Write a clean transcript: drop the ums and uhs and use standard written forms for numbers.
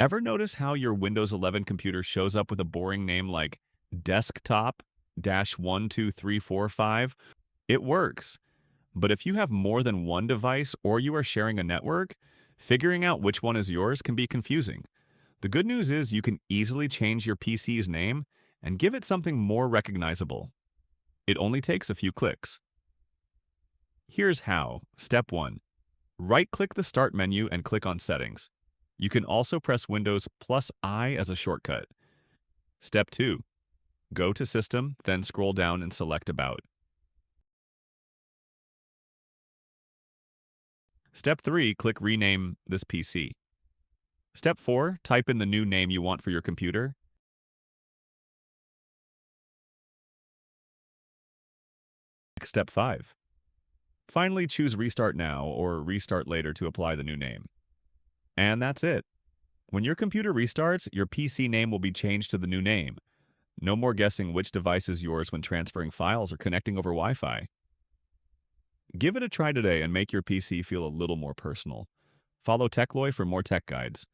Ever notice how your Windows 11 computer shows up with a boring name like desktop-12345? It works. But if you have more than one device or you are sharing a network, figuring out which one is yours can be confusing. The good news is you can easily change your PC's name and give it something more recognizable. It only takes a few clicks. Here's how. Step 1. Right-click the Start menu and click on Settings. You can also press Windows plus I as a shortcut. Step 2. Go to System, then scroll down and select About. Step 3. Click Rename this PC. Step 4. Type in the new name you want for your computer. Step 5. Finally, choose Restart Now or Restart Later to apply the new name. And that's it. When your computer restarts, your PC name will be changed to the new name. No more guessing which device is yours when transferring files or connecting over Wi-Fi. Give it a try today and make your PC feel a little more personal. Follow TechLoy for more tech guides.